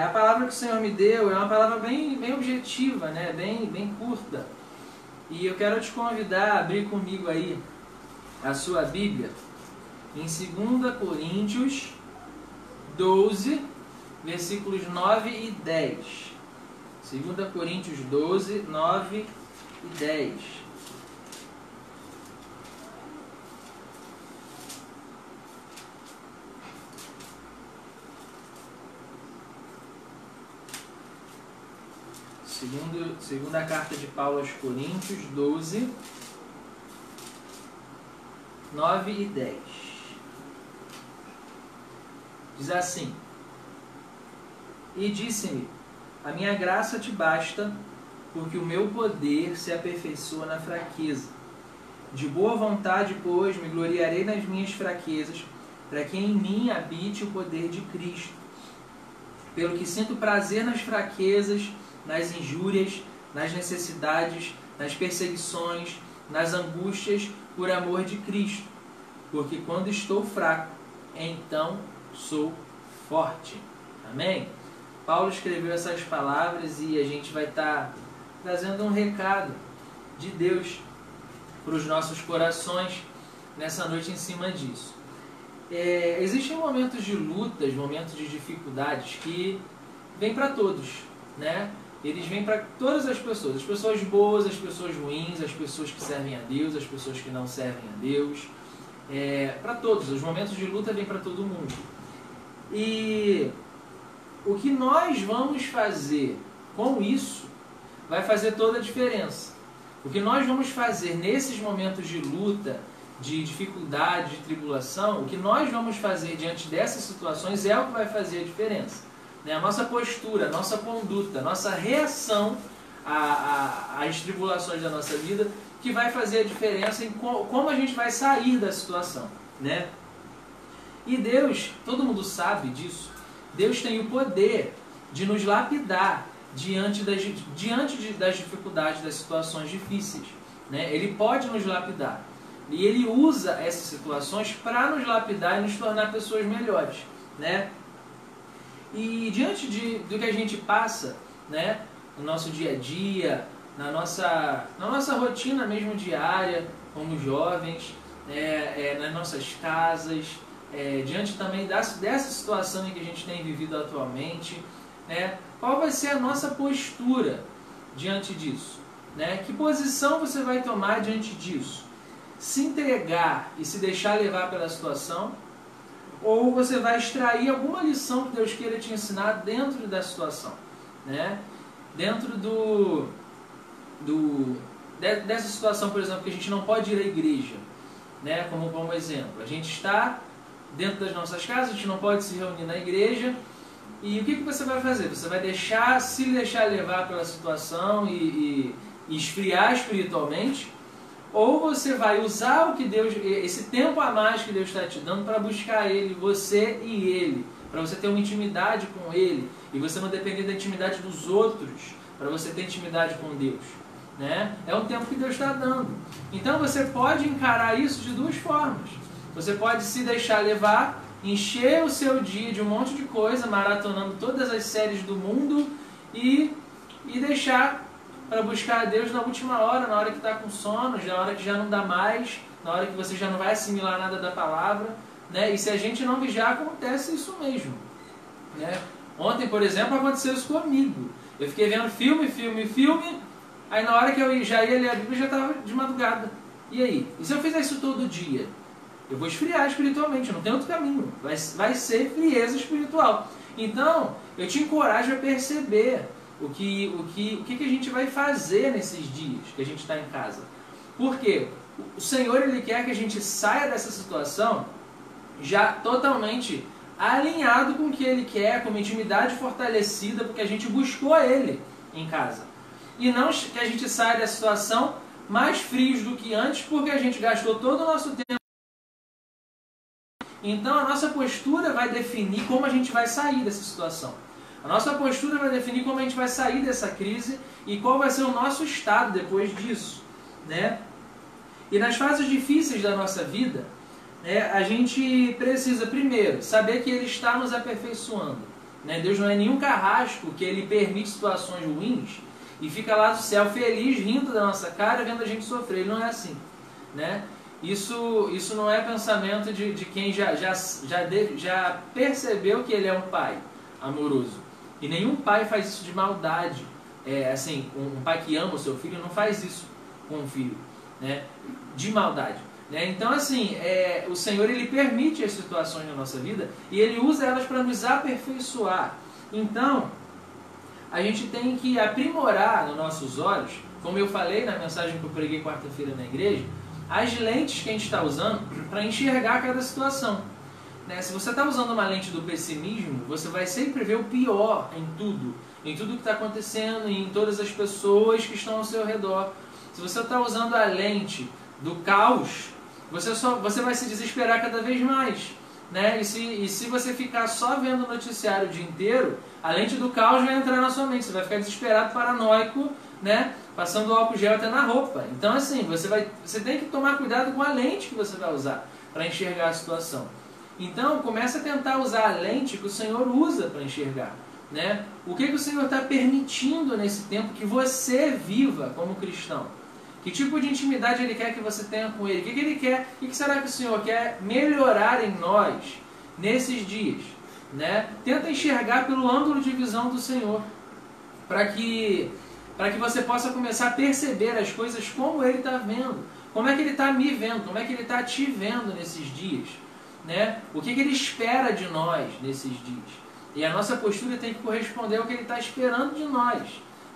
A palavra que o Senhor me deu é uma palavra bem objetiva, né? bem curta. E eu quero te convidar a abrir comigo aí a sua Bíblia em 2 Coríntios 12, versículos 9 e 10. 2 Coríntios 12, 9 e 10. Segunda carta de Paulo aos Coríntios 12, 9 e 10. Diz assim: E disse-me, a minha graça te basta, porque o meu poder se aperfeiçoa na fraqueza. De boa vontade, pois, me gloriarei nas minhas fraquezas, para que em mim habite o poder de Cristo. Pelo que sinto prazer nas fraquezas, nas injúrias, nas necessidades, nas perseguições, nas angústias, por amor de Cristo. Porque quando estou fraco, então sou forte. Amém? Paulo escreveu essas palavras e a gente vai estar trazendo um recado de Deus para os nossos corações nessa noite em cima disso. Existem momentos de lutas, momentos de dificuldades que vêm para todos, né? Eles vêm para todas as pessoas boas, as pessoas ruins, as pessoas que servem a Deus, as pessoas que não servem a Deus, para todos. Os momentos de luta vêm para todo mundo. E o que nós vamos fazer com isso vai fazer toda a diferença. O que nós vamos fazer nesses momentos de luta, de dificuldade, de tribulação, o que nós vamos fazer diante dessas situações é o que vai fazer a diferença. A nossa postura, a nossa conduta, a nossa reação às tribulações da nossa vida, que vai fazer a diferença em como a gente vai sair da situação, né? E Deus, todo mundo sabe disso, Deus tem o poder de nos lapidar diante das dificuldades, das situações difíceis, né? Ele pode nos lapidar. E Ele usa essas situações para nos lapidar e nos tornar pessoas melhores, né? E diante do que a gente passa, né, no nosso dia a dia, na nossa rotina mesmo diária, como jovens, nas nossas casas, diante também dessa situação em que a gente tem vivido atualmente, né, qual vai ser a nossa postura diante disso? Né? Que posição você vai tomar diante disso? Se entregar e se deixar levar pela situação? Ou você vai extrair alguma lição que Deus queira te ensinar dentro da situação, né? Dentro dessa situação, por exemplo, que a gente não pode ir à igreja, né? Como exemplo, a gente está dentro das nossas casas, a gente não pode se reunir na igreja, e o que você vai fazer? Você vai se deixar levar pela situação e esfriar espiritualmente? Ou você vai usar o que Deus, esse tempo a mais que Deus está te dando para buscar Ele, você e Ele, para você ter uma intimidade com Ele, e você não depender da intimidade dos outros, para você ter intimidade com Deus, né? É um tempo que Deus está dando. Então você pode encarar isso de duas formas. Você pode se deixar levar, encher o seu dia de um monte de coisa, maratonando todas as séries do mundo e deixar para buscar a Deus na última hora, na hora que está com sono, na hora que já não dá mais, na hora que você já não vai assimilar nada da palavra, né? E se a gente não vigiar, acontece isso mesmo, né? Ontem, por exemplo, aconteceu isso comigo. Eu fiquei vendo filme, aí na hora que eu já ia ler a Bíblia, já estava de madrugada. E aí? E se eu fizer isso todo dia? Eu vou esfriar espiritualmente, não tem outro caminho. Vai ser frieza espiritual. Então, eu te encorajo a perceber o que a gente vai fazer nesses dias que a gente está em casa. Porque o Senhor, Ele quer que a gente saia dessa situação já totalmente alinhado com o que Ele quer, com uma intimidade fortalecida, porque a gente buscou Ele em casa. E não que a gente saia da situação mais frios do que antes, porque a gente gastou todo o nosso tempo. Então a nossa postura vai definir como a gente vai sair dessa situação. A nossa postura vai definir como a gente vai sair dessa crise e qual vai ser o nosso estado depois disso, né? E nas fases difíceis da nossa vida, a gente precisa, primeiro, saber que Ele está nos aperfeiçoando, né? Deus não é nenhum carrasco que ele permite situações ruins e fica lá do céu feliz, rindo da nossa cara, vendo a gente sofrer. Ele não é assim, né? Isso não é pensamento de quem já percebeu que ele é um pai amoroso. E nenhum pai faz isso de maldade. Assim, um pai que ama o seu filho não faz isso com o filho, né? De maldade. Né? Então, assim, o Senhor ele permite as situações na nossa vida e Ele usa elas para nos aperfeiçoar. Então, a gente tem que aprimorar nos nossos olhos, como eu falei na mensagem que eu preguei quarta-feira na igreja, as lentes que a gente está usando para enxergar cada situação. Né? Se você está usando uma lente do pessimismo, você vai sempre ver o pior em tudo que está acontecendo e em todas as pessoas que estão ao seu redor. Se você está usando a lente do caos, você vai se desesperar cada vez mais. Né? E se você ficar só vendo o noticiário o dia inteiro, a lente do caos vai entrar na sua mente. Você vai ficar desesperado, paranoico, né? Passando álcool gel até na roupa. Então, assim, você tem que tomar cuidado com a lente que você vai usar para enxergar a situação. Então, comece a tentar usar a lente que o Senhor usa para enxergar. Né? O que o Senhor está permitindo nesse tempo que você viva como cristão? Que tipo de intimidade Ele quer que você tenha com Ele? O que Ele quer? O que será que o Senhor quer melhorar em nós nesses dias? Né? Tenta enxergar pelo ângulo de visão do Senhor, para que você possa começar a perceber as coisas como Ele está vendo. Como é que Ele está me vendo? Como é que Ele está te vendo nesses dias? Né? O que Ele espera de nós nesses dias? E a nossa postura tem que corresponder ao que Ele está esperando de nós.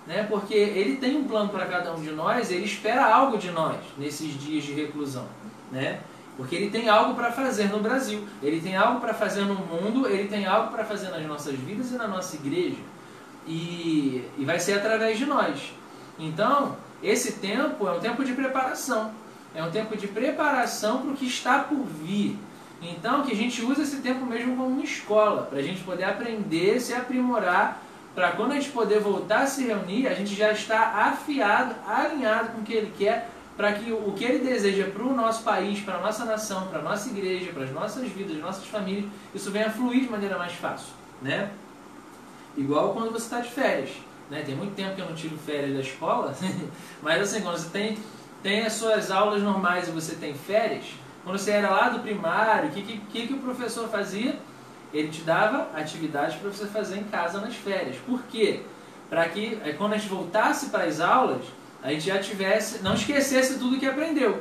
Né? Porque Ele tem um plano para cada um de nós, Ele espera algo de nós nesses dias de reclusão. Né? Porque Ele tem algo para fazer no Brasil, Ele tem algo para fazer no mundo, Ele tem algo para fazer nas nossas vidas e na nossa igreja. E vai ser através de nós. Então, esse tempo é um tempo de preparação. É um tempo de preparação para o que está por vir. Então, que a gente use esse tempo mesmo como uma escola, para a gente poder aprender, se aprimorar, para quando a gente poder voltar a se reunir, a gente já está afiado, alinhado com o que Ele quer, para que o que Ele deseja para o nosso país, para a nossa nação, para a nossa igreja, para as nossas vidas, nossas famílias, isso venha a fluir de maneira mais fácil. Né? Igual quando você está de férias. Né? Tem muito tempo que eu não tiro férias da escola, mas assim, quando você tem as suas aulas normais e você tem férias, quando você era lá do primário, o que o professor fazia? Ele te dava atividades para você fazer em casa nas férias. Por quê? Para que quando a gente voltasse para as aulas, a gente já não esquecesse tudo que aprendeu.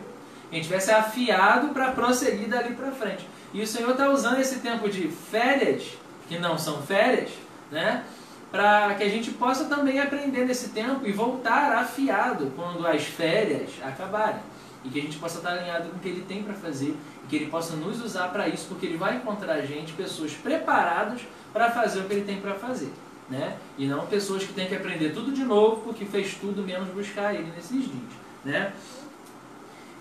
A gente tivesse afiado para prosseguir dali para frente. E o Senhor está usando esse tempo de férias, que não são férias, né? Para que a gente possa também aprender nesse tempo e voltar afiado quando as férias acabarem. E que a gente possa estar alinhado com o que Ele tem para fazer e que Ele possa nos usar para isso, porque Ele vai encontrar a gente, pessoas preparadas para fazer o que Ele tem para fazer. Né? E não pessoas que têm que aprender tudo de novo porque fez tudo menos buscar Ele nesses dias. Né?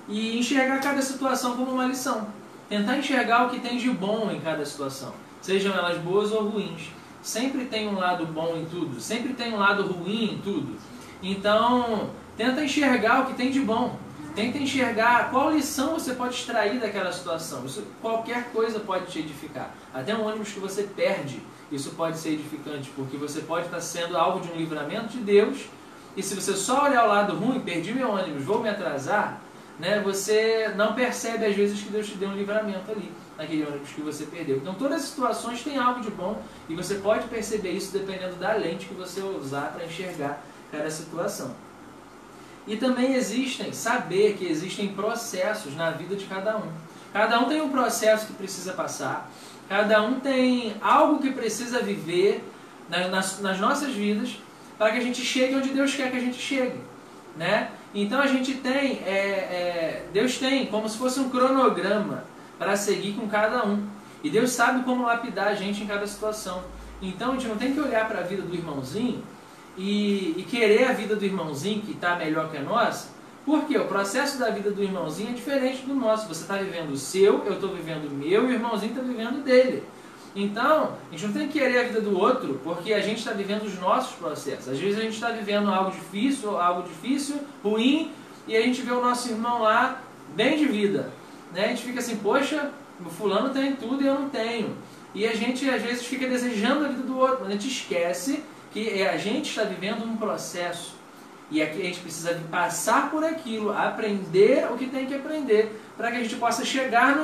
E enxergar cada situação como uma lição. Tentar enxergar o que tem de bom em cada situação, sejam elas boas ou ruins. Sempre tem um lado bom em tudo, sempre tem um lado ruim em tudo. Então, tenta enxergar o que tem de bom. Tenta enxergar qual lição você pode extrair daquela situação. Qualquer coisa pode te edificar. Até um ônibus que você perde, isso pode ser edificante, porque você pode estar sendo alvo de um livramento de Deus, e se você só olhar o lado ruim, perdi meu ônibus, vou me atrasar, né, você não percebe às vezes que Deus te deu um livramento ali, naquele ônibus que você perdeu. Então todas as situações têm algo de bom, e você pode perceber isso dependendo da lente que você usar para enxergar cada situação. E também saber que existem processos na vida de cada um. Cada um tem um processo que precisa passar, cada um tem algo que precisa viver nas nossas vidas para que a gente chegue onde Deus quer que a gente chegue. Né? Então a gente tem, Deus tem como se fosse um cronograma para seguir com cada um. E Deus sabe como lapidar a gente em cada situação. Então a gente não tem que olhar para a vida do irmãozinho e querer a vida do irmãozinho que está melhor que a nossa, porque o processo da vida do irmãozinho é diferente do nosso. Você está vivendo o seu, eu estou vivendo o meu, e o irmãozinho está vivendo o dele. Então, a gente não tem que querer a vida do outro, porque a gente está vivendo os nossos processos. Às vezes a gente está vivendo algo difícil, ruim, e a gente vê o nosso irmão lá bem de vida. Né? A gente fica assim, poxa, o fulano tem tudo e eu não tenho. E a gente às vezes fica desejando a vida do outro, mas a gente esquece que a gente está vivendo um processo. E aqui a gente precisa passar por aquilo, aprender o que tem que aprender, para que a gente possa chegar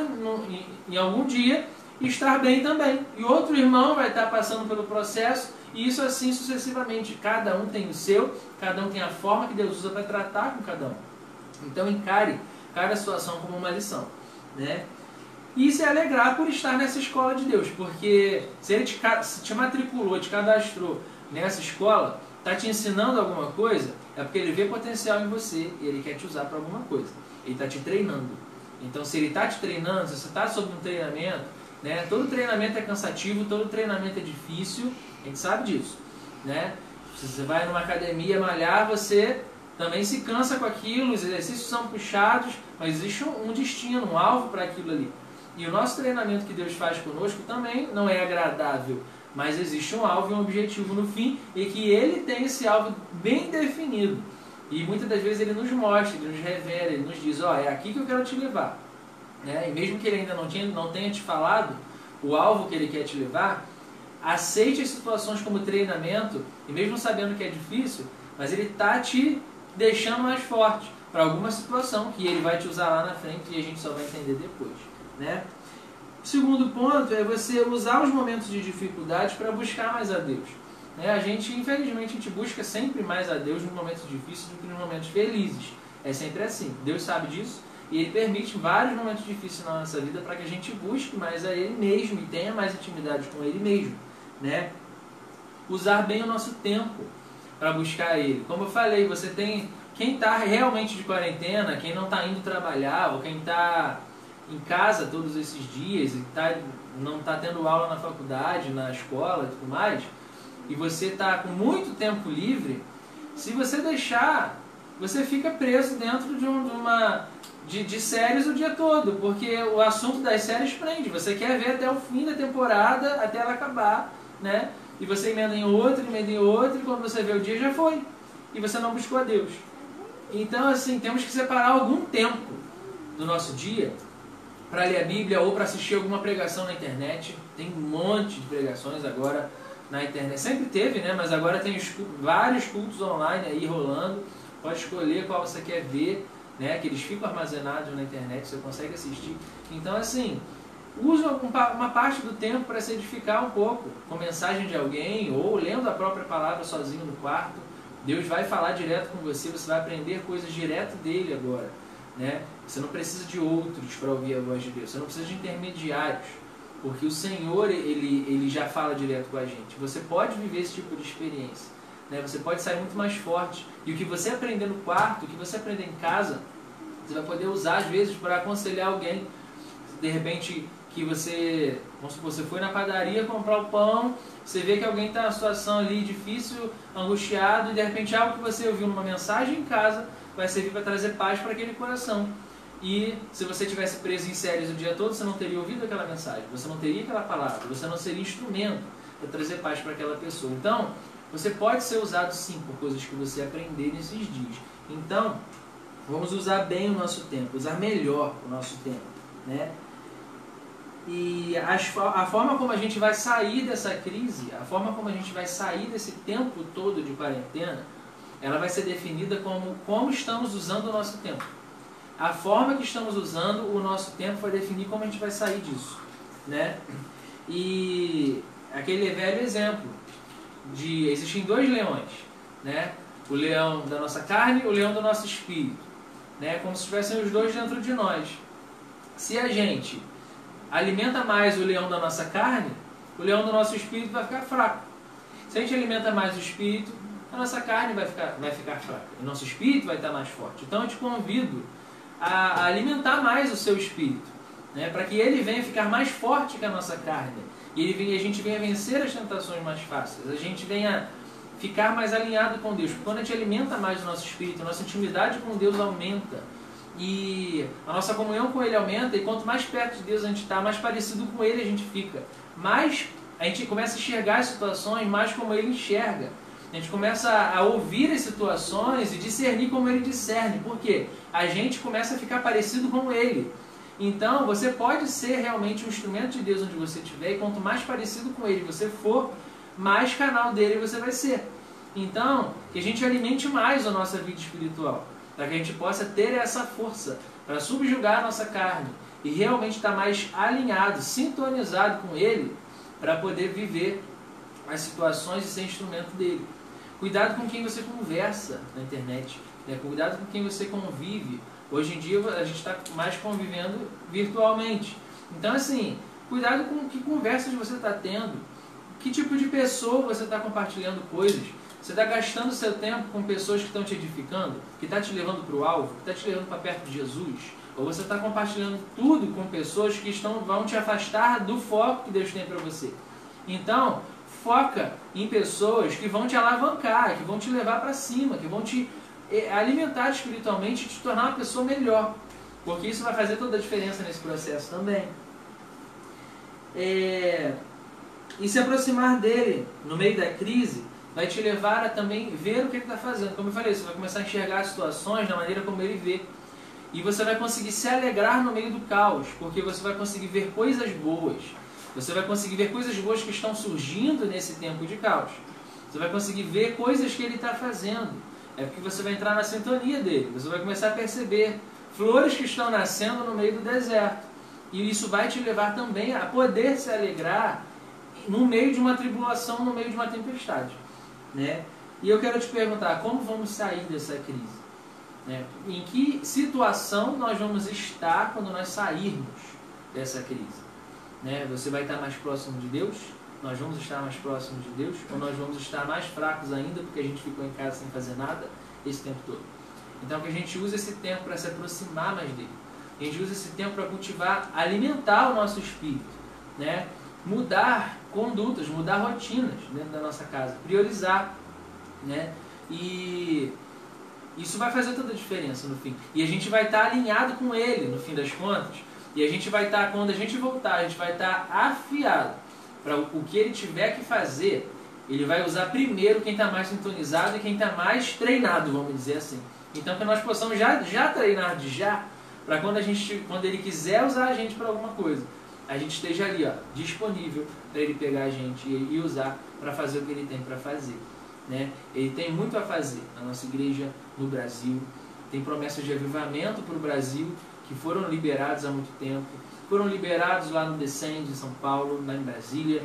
em algum dia e estar bem também. E outro irmão vai estar passando pelo processo, e isso assim sucessivamente. Cada um tem o seu, cada um tem a forma que Deus usa para tratar com cada um. Então encare cada situação como uma lição, né? E se alegrar por estar nessa escola de Deus, porque se ele te matriculou, te cadastrou nessa escola, está te ensinando alguma coisa, é porque ele vê potencial em você e ele quer te usar para alguma coisa. Ele está te treinando. Então, se ele está te treinando, se você está sob um treinamento, né? Todo treinamento é cansativo, todo treinamento é difícil, a gente sabe disso, né? Se você vai numa academia malhar, você também se cansa com aquilo, os exercícios são puxados, mas existe um destino, um alvo para aquilo ali. E o nosso treinamento que Deus faz conosco também não é agradável, mas existe um alvo e um objetivo no fim, e que Ele tem esse alvo bem definido. E muitas das vezes Ele nos mostra, Ele nos revela, Ele nos diz, ó, é aqui que eu quero te levar. Né? E mesmo que Ele ainda não tenha te falado o alvo que Ele quer te levar, aceite as situações como treinamento, e mesmo sabendo que é difícil, mas Ele está te deixando mais forte para alguma situação que Ele vai te usar lá na frente e a gente só vai entender depois. Né? O segundo ponto é você usar os momentos de dificuldade para buscar mais a Deus. Né? Infelizmente, a gente busca sempre mais a Deus nos momentos difíceis do que nos momentos felizes. É sempre assim. Deus sabe disso e Ele permite vários momentos difíceis na nossa vida para que a gente busque mais a Ele mesmo e tenha mais intimidade com Ele mesmo. Né? Usar bem o nosso tempo para buscar Ele. Como eu falei, você tem quem está realmente de quarentena, quem não está indo trabalhar ou quem está em casa todos esses dias e não está tendo aula na faculdade, na escola e tudo mais, e você está com muito tempo livre, se você deixar, você fica preso dentro de séries o dia todo, porque o assunto das séries prende, você quer ver até o fim da temporada, até ela acabar, né? E você emenda em outra, e quando você vê o dia já foi, e você não buscou a Deus. Então, assim, temos que separar algum tempo do nosso dia para ler a Bíblia ou para assistir alguma pregação na internet. Tem um monte de pregações agora na internet. Sempre teve, né? Mas agora tem vários cultos online aí rolando. Pode escolher qual você quer ver, né? Que eles ficam armazenados na internet, você consegue assistir. Então, assim, use uma parte do tempo para se edificar um pouco, com mensagem de alguém ou lendo a própria palavra sozinho no quarto. Deus vai falar direto com você, você vai aprender coisas direto dele agora. Né? Você não precisa de outros para ouvir a voz de Deus, você não precisa de intermediários, porque o Senhor ele já fala direto com a gente. Você pode viver esse tipo de experiência, né? Você pode sair muito mais forte, e o que você aprender no quarto, o que você aprender em casa, você vai poder usar às vezes para aconselhar alguém. De repente que você, vamos supor, você foi na padaria comprar o pão, você vê que alguém está numa situação ali difícil, angustiado, e de repente algo que você ouviu numa mensagem em casa vai servir para trazer paz para aquele coração. E se você tivesse preso em séries o dia todo, você não teria ouvido aquela mensagem, você não teria aquela palavra, você não seria instrumento para trazer paz para aquela pessoa. Então, você pode ser usado sim por coisas que você aprender nesses dias. Então, vamos usar bem o nosso tempo, usar melhor o nosso tempo, né? E a forma como a gente vai sair dessa crise, a forma como a gente vai sair desse tempo todo de quarentena, ela vai ser definida como estamos usando o nosso tempo. A forma que estamos usando o nosso tempo vai definir como a gente vai sair disso, né? E aquele velho exemplo existem dois leões, né? O leão da nossa carne e o leão do nosso espírito, né? Como se estivessem os dois dentro de nós. Se a gente alimenta mais o leão da nossa carne, o leão do nosso espírito vai ficar fraco. Se a gente alimenta mais o espírito, a nossa carne vai ficar fraca. O nosso espírito vai estar mais forte. Então eu te convido a alimentar mais o seu espírito, né, para que ele venha ficar mais forte que a nossa carne. E a gente venha vencer as tentações mais fáceis. A gente venha ficar mais alinhado com Deus. Porque quando a gente alimenta mais o nosso espírito, a nossa intimidade com Deus aumenta. E a nossa comunhão com Ele aumenta. E quanto mais perto de Deus a gente está, mais parecido com Ele a gente fica. Mais a gente começa a enxergar as situações mais como Ele enxerga. A gente começa a ouvir as situações e discernir como Ele discerne. Por quê? A gente começa a ficar parecido com Ele. Então, você pode ser realmente um instrumento de Deus onde você estiver, e quanto mais parecido com Ele você for, mais canal dele você vai ser. Então, que a gente alimente mais a nossa vida espiritual, para que a gente possa ter essa força para subjugar a nossa carne e realmente estar mais alinhado, sintonizado com Ele, para poder viver as situações e ser instrumento dele. Cuidado com quem você conversa na internet, né? Cuidado com quem você convive. Hoje em dia a gente está mais convivendo virtualmente. Então, assim, cuidado com que conversas você está tendo, que tipo de pessoa você está compartilhando coisas. Você está gastando seu tempo com pessoas que estão te edificando, que estão te levando para o alvo, que estão te levando para perto de Jesus? Ou você está compartilhando tudo com pessoas que vão te afastar do foco que Deus tem para você? Então, foca em pessoas que vão te alavancar, que vão te levar para cima, que vão te alimentar espiritualmente e te tornar uma pessoa melhor. Porque isso vai fazer toda a diferença nesse processo também. E se aproximar dele no meio da crise vai te levar a também ver o que ele está fazendo. Como eu falei, você vai começar a enxergar as situações da maneira como ele vê. E você vai conseguir se alegrar no meio do caos, porque você vai conseguir ver coisas boas. Você vai conseguir ver coisas boas que estão surgindo nesse tempo de caos. Você vai conseguir ver coisas que ele está fazendo. É porque você vai entrar na sintonia dele. Você vai começar a perceber flores que estão nascendo no meio do deserto. E isso vai te levar também a poder se alegrar no meio de uma tribulação, no meio de uma tempestade, né? E eu quero te perguntar, como vamos sair dessa crise? Né? Em que situação nós vamos estar quando nós sairmos dessa crise? Né? Você vai estar mais próximo de Deus? Nós vamos estar mais próximos de Deus? Ou nós vamos estar mais fracos ainda porque a gente ficou em casa sem fazer nada esse tempo todo? Então que a gente use esse tempo para se aproximar mais dele. A gente usa esse tempo para cultivar, alimentar o nosso espírito, né? Mudar condutas, mudar rotinas dentro da nossa casa, priorizar, né? E isso vai fazer toda a diferença no fim. E a gente vai estar alinhado com ele no fim das contas. E a gente vai estar, quando a gente voltar, a gente vai estar afiado para o que ele tiver que fazer. Ele vai usar primeiro quem está mais sintonizado e quem está mais treinado, vamos dizer assim. Então que nós possamos já treinar de já, para quando ele quiser usar a gente para alguma coisa, a gente esteja ali, ó, disponível para ele pegar a gente e usar para fazer o que ele tem para fazer, né? Ele tem muito a fazer na nossa igreja no Brasil. Tem promessas de avivamento para o Brasil que foram liberados há muito tempo. Foram liberados lá no Descende, em São Paulo, lá em Brasília.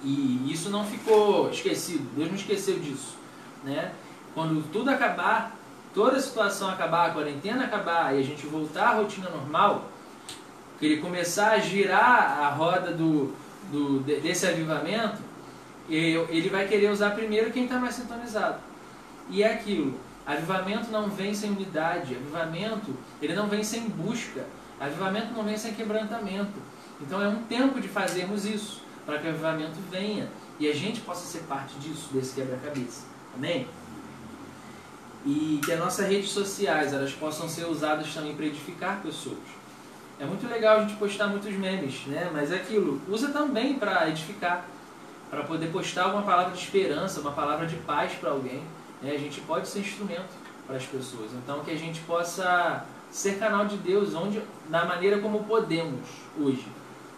E isso não ficou esquecido. Deus não esqueceu disso, né? Quando tudo acabar, toda a situação acabar, a quarentena acabar e a gente voltar à rotina normal, que ele começar a girar a roda desse avivamento, ele vai querer usar primeiro quem está mais sintonizado. E é aquilo, avivamento não vem sem unidade, avivamento ele não vem sem busca, avivamento não vem sem quebrantamento. Então é um tempo de fazermos isso, para que o avivamento venha e a gente possa ser parte disso, desse quebra-cabeça. Amém? E que as nossas redes sociais elas possam ser usadas também para edificar pessoas. É muito legal a gente postar muitos memes, né? Mas é aquilo, usa também para edificar, para poder postar alguma palavra de esperança, uma palavra de paz para alguém, né? A gente pode ser instrumento para as pessoas. Então que a gente possa ser canal de Deus da maneira como podemos hoje,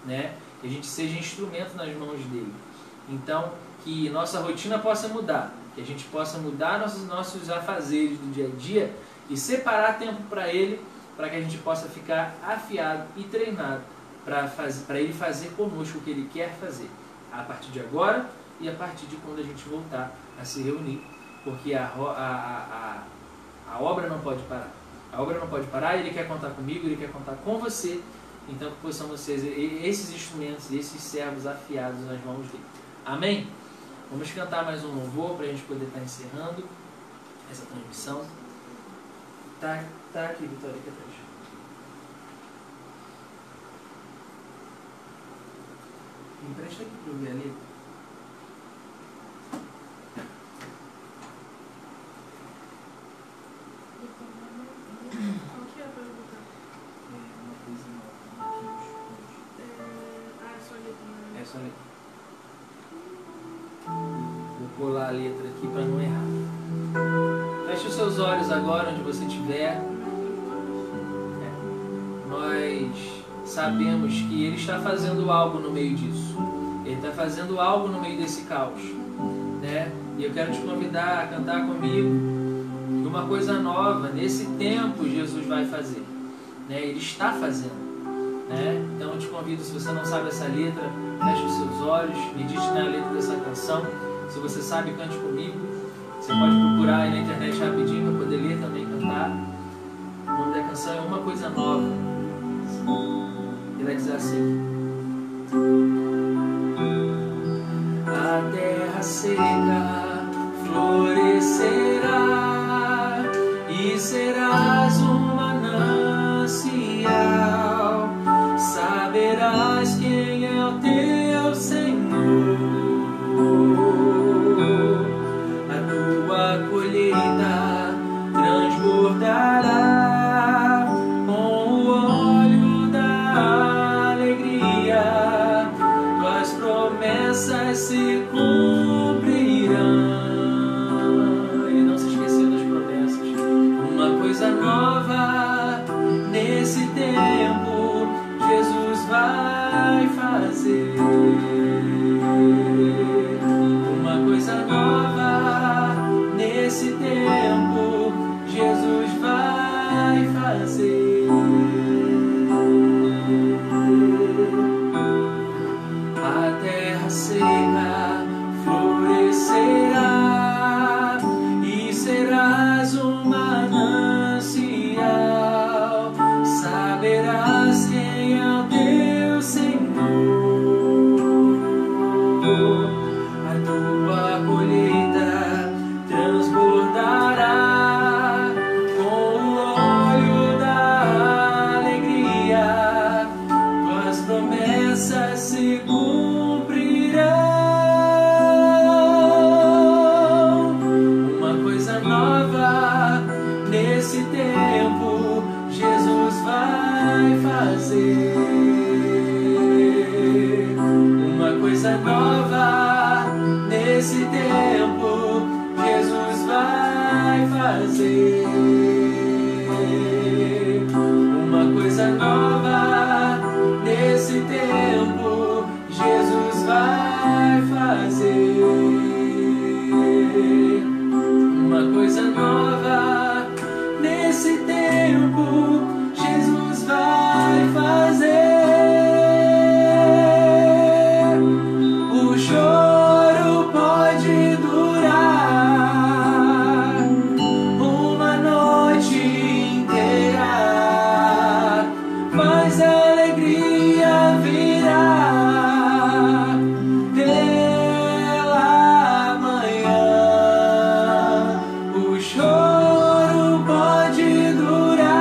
né? Que a gente seja instrumento nas mãos dele. Então que nossa rotina possa mudar, que a gente possa mudar nossos afazeres do dia a dia e separar tempo para ele, para que a gente possa ficar afiado e treinado para ele fazer conosco o que ele quer fazer, a partir de agora e a partir de quando a gente voltar a se reunir, porque a obra não pode parar. A obra não pode parar, ele quer contar comigo, ele quer contar com você, então que possamos ser esses instrumentos, esses servos afiados nas mãos dele. Amém? Vamos cantar mais um louvor para a gente poder estar encerrando essa transmissão. Tá aqui, Vitória, aqui atrás. Me empresta aqui para eu ver ali. Qual que é a pergunta? Uma coisinha aqui. É só letra. É só letra. Vou colar a letra aqui para não errar. Feche os seus olhos agora onde você estiver. nós sabemos que Ele está fazendo algo no meio disso. Ele está fazendo algo no meio desse caos, né? E eu quero te convidar a cantar comigo que uma coisa nova nesse tempo Jesus vai fazer, né? Ele está fazendo, né? Então eu te convido, se você não sabe essa letra, feche os seus olhos, medite na letra dessa canção. Se você sabe, cante comigo. Você pode procurar aí na internet rapidinho para poder ler também, cantar. O nome da canção é Uma Coisa Nova. Ele vai dizer assim: a terra seca florescerá e serás um manancial. Saberás quem é o teu Senhor. A tua colheita transbordará com o óleo da alegria. Tuas promessas se cumprirão. Ele não se esqueceu das promessas. Uma coisa nova nesse tempo Jesus vai fazer. Uma coisa nova nesse tempo Jesus vai fazer. A terra seca florescerá e serás um manancial. Saberás quem é o teu Senhor. A tua colheita transbordará com o óleo da alegria. Tuas promessas se cumprirão. Uma coisa nova nesse tempo Jesus vai fazer. Uma coisa nova nesse tempo Jesus vai fazer. Uma coisa nova nesse tempo Jesus vai fazer. Uma coisa nova nesse tempo Jesus vai fazer. O choro pode durar uma noite inteira, mas a alegria virá pela manhã. O choro pode durar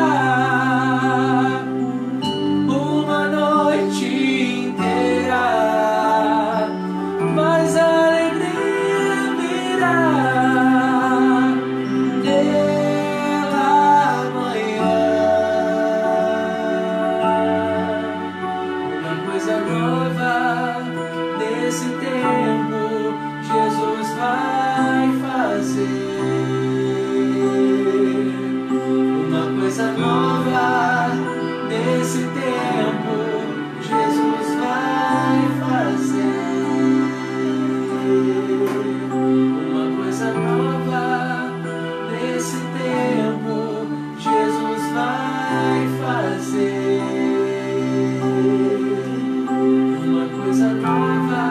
uma noite inteira, mas a alegria virá pela manhã. Uma coisa nova nesse tempo Jesus vai fazer. Uma coisa nova nesse tempo Jesus vai fazer. Uma coisa nova nesse tempo Jesus vai fazer. Uma coisa nova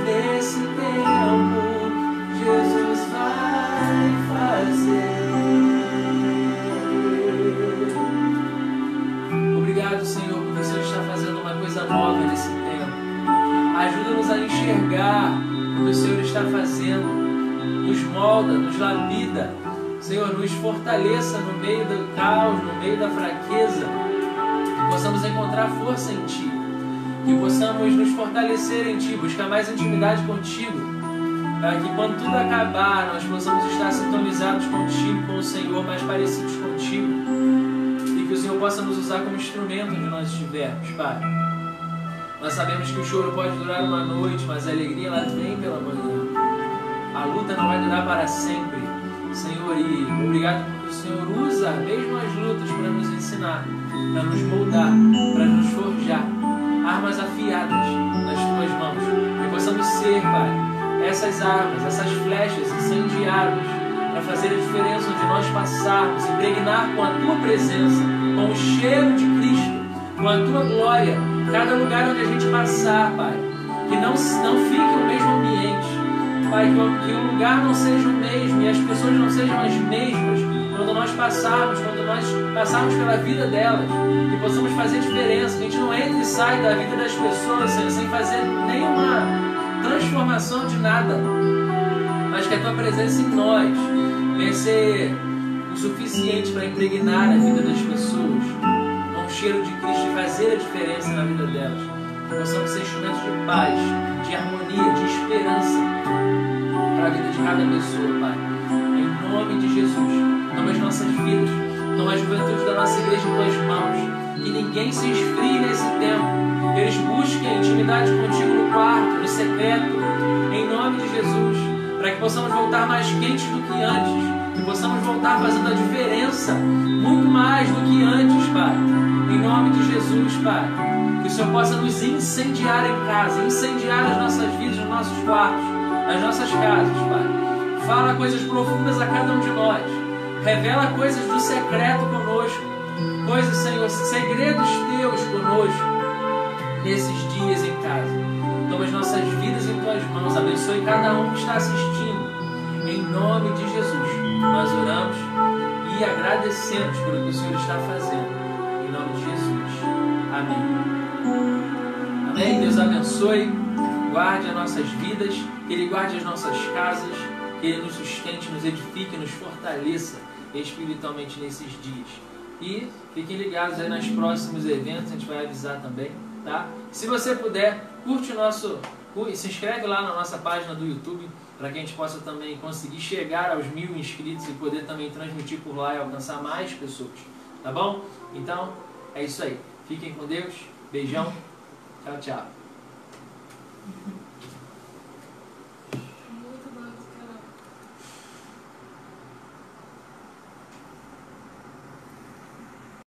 nesse tempo Jesus vai fazer. Obrigado, Senhor, porque o Senhor está fazendo uma coisa nova nesse tempo. Ajuda-nos a enxergar o que o Senhor está fazendo. Nos molda, nos lapida. Senhor, nos fortaleça no meio do caos, no meio da fraqueza. Que possamos encontrar força em Ti. Que possamos nos fortalecer em Ti, buscar mais intimidade contigo. Para que quando tudo acabar, nós possamos estar sintonizados contigo, com o Senhor, mais parecidos contigo. E que o Senhor possa nos usar como instrumento onde nós estivermos, Pai. Nós sabemos que o choro pode durar uma noite, mas a alegria ela vem pela manhã. A luta não vai durar para sempre, Senhor. E obrigado porque o Senhor usa mesmo as lutas para nos ensinar. para nos moldar, para nos forjar, armas afiadas nas tuas mãos, que possamos ser, Pai, essas armas, essas flechas incendiadas, para fazer a diferença onde nós passarmos, impregnar com a tua presença, com o cheiro de Cristo, com a tua glória, cada lugar onde a gente passar, Pai, que não fique o mesmo ambiente, Pai, que o lugar não seja o mesmo e as pessoas não sejam as mesmas quando nós passarmos pela vida delas, que possamos fazer diferença, que a gente não entre e sai da vida das pessoas, Senhor, sem fazer nenhuma transformação de nada, mas que a tua presença em nós venha ser o suficiente para impregnar a vida das pessoas com o cheiro de Cristo e fazer a diferença na vida delas. Que possamos ser instrumentos de paz, de harmonia, de esperança para a vida de cada pessoa, Pai. Em nome de Jesus, toma as nossas vidas, toma a juventude da nossa igreja em tuas mãos. Que ninguém se esfrie nesse tempo, que eles busquem intimidade contigo no quarto, no secreto, em nome de Jesus, para que possamos voltar mais quentes do que antes, que possamos voltar fazendo a diferença muito mais do que antes, Pai. Em nome de Jesus, Pai, que o Senhor possa nos incendiar em casa, incendiar as nossas vidas, os nossos quartos, as nossas casas, Pai. Fala coisas profundas a cada um de nós, revela coisas do secreto conosco, coisas, Senhor, segredos teus conosco nesses dias em casa. Toma as nossas vidas em tuas mãos, abençoe cada um que está assistindo. Em nome de Jesus, nós oramos e agradecemos por o que o Senhor está fazendo. Em nome de Jesus. Amém. Amém. Deus abençoe, guarde as nossas vidas, que Ele guarde as nossas casas, que Ele nos sustente, nos edifique, nos fortaleça espiritualmente nesses dias. E fiquem ligados aí nos próximos eventos, a gente vai avisar também, tá? Se você puder, curte o nosso... se inscreve lá na nossa página do YouTube, para que a gente possa também conseguir chegar aos 1000 inscritos e poder também transmitir por lá e alcançar mais pessoas, tá bom? Então, é isso aí. Fiquem com Deus. Beijão. Tchau, tchau.